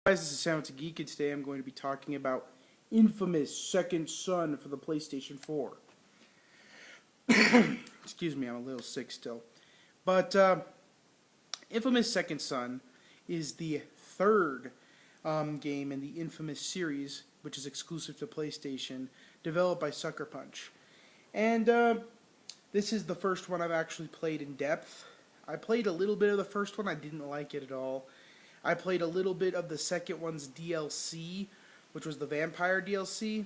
Guys, this is Sound to Geek, and today I'm going to be talking about Infamous Second Son for the PlayStation 4. Excuse me, I'm a little sick still. But Infamous Second Son is the third game in the Infamous series, which is exclusive to PlayStation, developed by Sucker Punch. And this is the first one I've actually played in depth. I played a little bit of the first one, I didn't like it at all. I played a little bit of the second one's DLC, which was the Vampire DLC,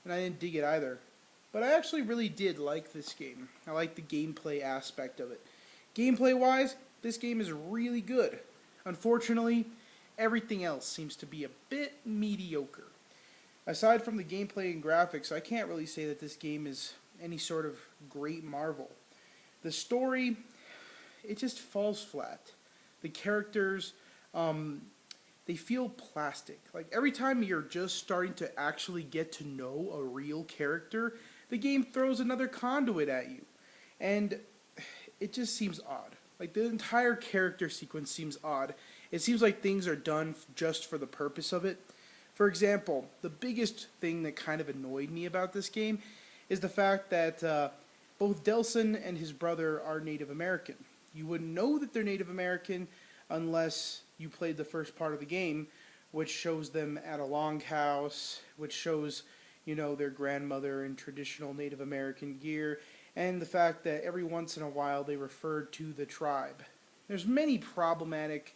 and I didn't dig it either. But I actually really did like this game. I like the gameplay aspect of it. Gameplay-wise, this game is really good. Unfortunately, everything else seems to be a bit mediocre. Aside from the gameplay and graphics, I can't really say that this game is any sort of great marvel. The story, it just falls flat. The characters, they feel plastic. Like every time you're just starting to actually get to know a real character, the game throws another conduit at you. And it just seems odd. Like the entire character sequence seems odd. It seems like things are done just for the purpose of it. For example, the biggest thing that kind of annoyed me about this game is the fact that both Delsin and his brother are Native American. You wouldn't know that they're Native American unless you played the first part of the game, which shows them at a longhouse, which shows, you know, their grandmother in traditional Native American gear, and the fact that every once in a while they referred to the tribe. There's many problematic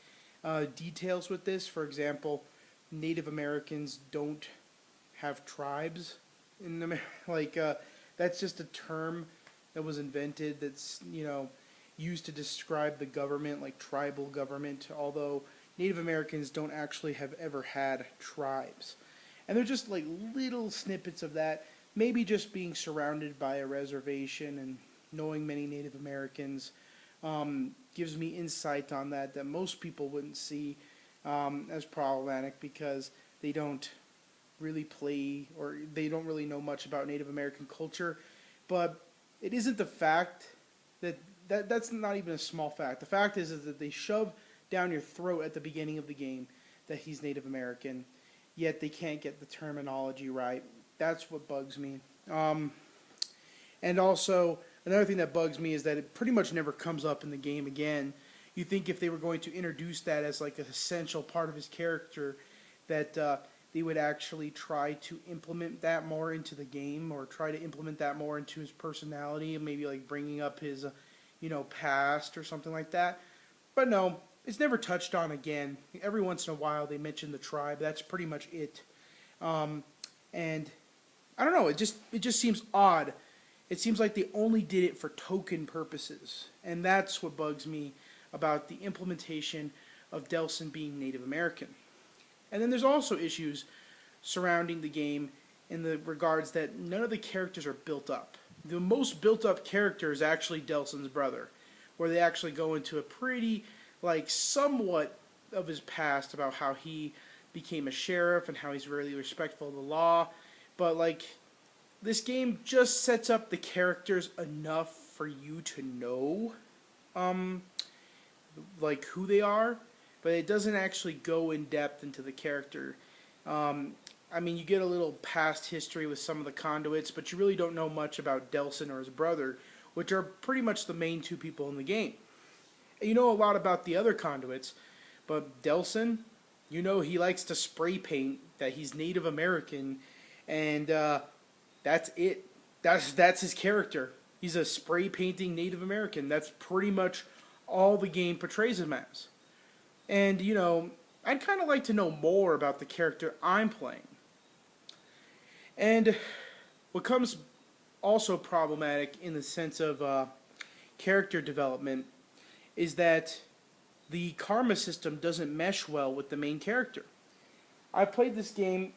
details with this. For example, Native Americans don't have tribes in America. That's just a term that was invented that's, you know, used to describe the government, like tribal government, although Native Americans don't actually have ever had tribes. And they're just like little snippets of that, maybe just being surrounded by a reservation and knowing many Native Americans gives me insight on that most people wouldn't see as problematic because they don't really play or they don't really know much about Native American culture. But it isn't the fact that's not even a small fact. The fact is that they shove down your throat at the beginning of the game that he's Native American, yet they can't get the terminology right. That's what bugs me. And also, another thing that bugs me is that it pretty much never comes up in the game again. You think if they were going to introduce that as like an essential part of his character, that they would actually try to implement that more into the game, or try to implement that more into his personality, and maybe like bringing up his past or something like that. But no, it's never touched on again. Every once in a while they mention the tribe. That's pretty much it. And I don't know, it just seems odd. It seems like they only did it for token purposes. And that's what bugs me about the implementation of Delsin being Native American. And then there's also issues surrounding the game in the regards that none of the characters are built up. The most built-up character is actually Delsin's brother, where they actually go into a pretty, like, somewhat of his past about how he became a sheriff and how he's really respectful of the law. But, like, this game just sets up the characters enough for you to know, like, who they are, but it doesn't actually go in depth into the character. I mean, you get a little past history with some of the conduits, but you really don't know much about Delsin or his brother, which are pretty much the main two people in the game. And you know a lot about the other conduits, but Delsin, you know he likes to spray paint that he's Native American, and that's it. That's his character. He's a spray painting Native American. That's pretty much all the game portrays him as. And, you know, I'd kind of like to know more about the character I'm playing. And what comes also problematic in the sense of character development is that the karma system doesn't mesh well with the main character. I played this game,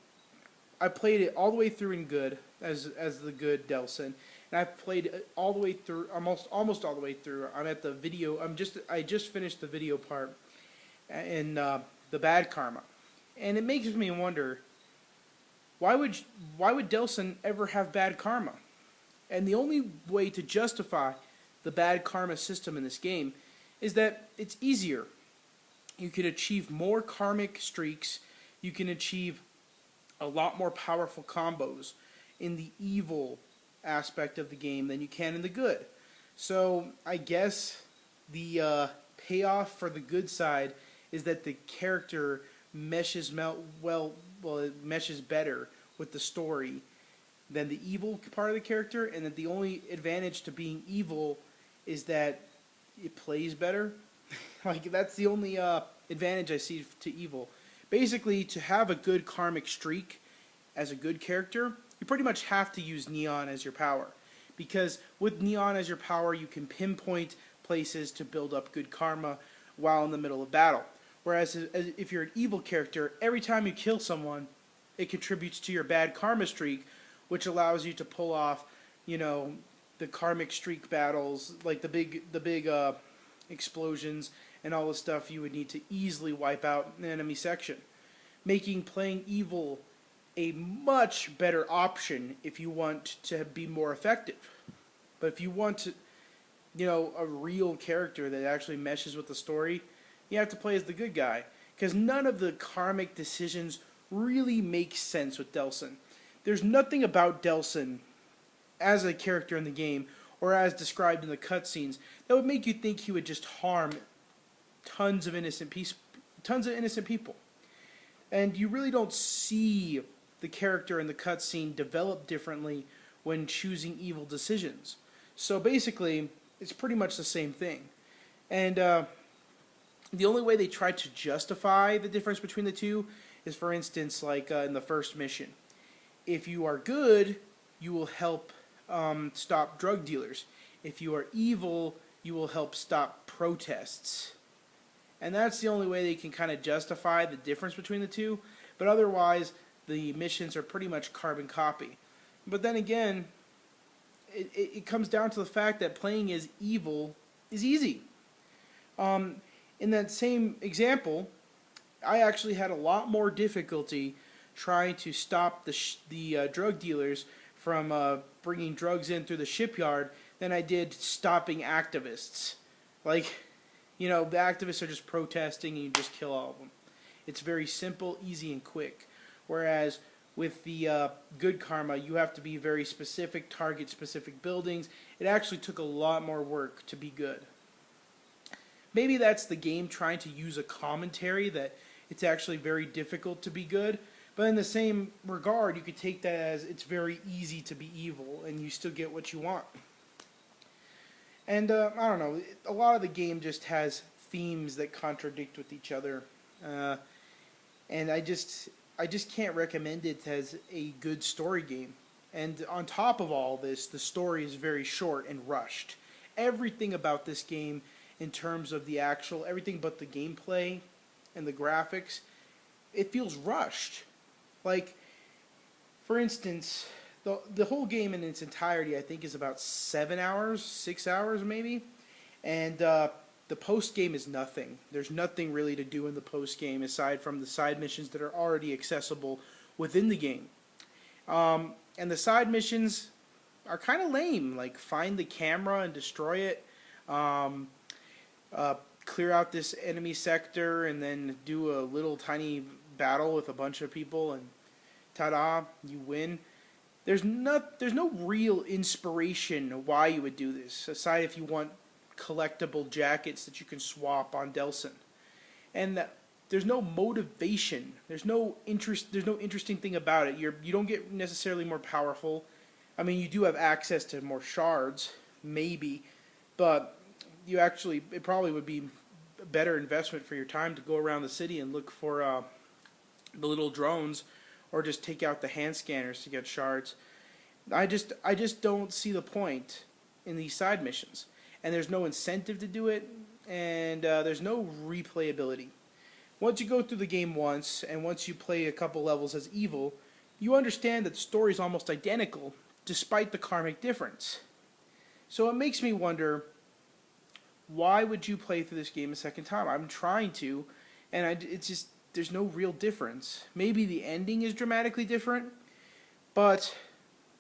I played it all the way through in good, as the good Delsin, and I've played it all the way through, almost all the way through. I'm at the video, I just finished the video part in the bad karma. And it makes me wonder, why would Delsin ever have bad karma? And the only way to justify the bad karma system in this game is that it's easier. You can achieve more karmic streaks. You can achieve a lot more powerful combos in the evil aspect of the game than you can in the good. So I guess the payoff for the good side is that the character meshes it meshes better with the story than the evil part of the character, and that the only advantage to being evil is that it plays better. Like, that's the only advantage I see to evil. Basically, to have a good karmic streak as a good character, you pretty much have to use Neon as your power. Because with Neon as your power, you can pinpoint places to build up good karma while in the middle of battle. Whereas if you're an evil character, every time you kill someone, it contributes to your bad karma streak, which allows you to pull off, the karmic streak battles, like the big explosions and all the stuff you would need to easily wipe out an enemy section, making playing evil a much better option if you want to be more effective. But if you want to, a real character that actually meshes with the story, you have to play as the good guy, because none of the karmic decisions really make sense with Delsin. There's nothing about Delsin as a character in the game, or as described in the cutscenes, that would make you think he would just harm tons of innocent people. And you really don't see the character in the cutscene develop differently when choosing evil decisions. So basically, it's pretty much the same thing. And the only way they try to justify the difference between the two is, for instance, like in the first mission. If you are good, you will help stop drug dealers. If you are evil, you will help stop protests. And that's the only way they can kind of justify the difference between the two. But otherwise, the missions are pretty much carbon copy. But then again, it comes down to the fact that playing as evil is easy. In that same example, I actually had a lot more difficulty trying to stop the drug dealers from bringing drugs in through the shipyard than I did stopping activists. Like, the activists are just protesting and you just kill all of them. It's very simple, easy, and quick. Whereas with the good karma, you have to be very specific, target specific buildings. It actually took a lot more work to be good. Maybe that's the game trying to use a commentary that it's actually very difficult to be good. But in the same regard, you could take that as it's very easy to be evil and you still get what you want. And I don't know, a lot of the game just has themes that contradict with each other. And I just can't recommend it as a good story game. And on top of all this, the story is very short and rushed. Everything about this game, in terms of the everything but the gameplay and the graphics, it feels rushed. Like, for instance, the whole game in its entirety, I think, is about 7 hours, 6 hours maybe. And the post-game is nothing. There's nothing really to do in the post-game aside from the side missions that are already accessible within the game. And the side missions are kind of lame. Like, find the camera and destroy it. Clear out this enemy sector and then do a little tiny battle with a bunch of people and ta-da, you win. There's no real inspiration why you would do this, aside if you want collectible jackets that you can swap on Delsin. And there's no motivation. There's no interesting thing about it. You don't get necessarily more powerful. I mean, you do have access to more shards, maybe, but it probably would be a better investment for your time to go around the city and look for the little drones, or just take out the hand scanners to get shards. I just don't see the point in these side missions, and there's no incentive to do it, and there's no replayability. Once you go through the game once, and once you play a couple levels as evil, you understand that the story is almost identical, despite the karmic difference. So it makes me wonder, why would you play through this game a second time? I'm trying to, and it's just, there's no real difference. Maybe the ending is dramatically different, but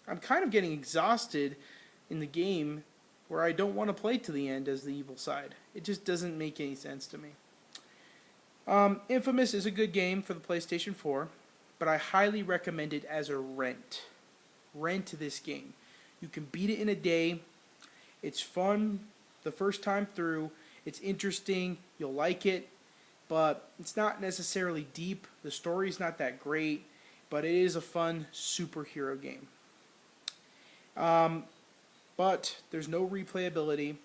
I'm kind of getting exhausted in the game where I don't want to play to the end as the evil side. It just doesn't make any sense to me. Infamous is a good game for the PlayStation 4, but I highly recommend it as a rent. Rent this game. You can beat it in a day. It's fun the first time through. It's interesting. You'll like it, but it's not necessarily deep. The story's not that great, but it is a fun superhero game. But there's no replayability.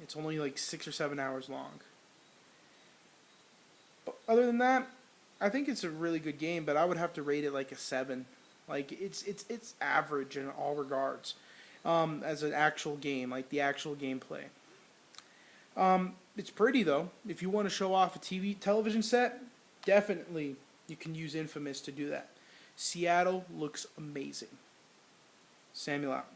It's only like 6 or 7 hours long. But other than that, I think it's a really good game, but I would have to rate it like a 7. Like it's average in all regards, as an actual game, like the actual gameplay. It's pretty though. If you want to show off a television set, definitely you can use Infamous to do that. Seattle looks amazing. Samuel out.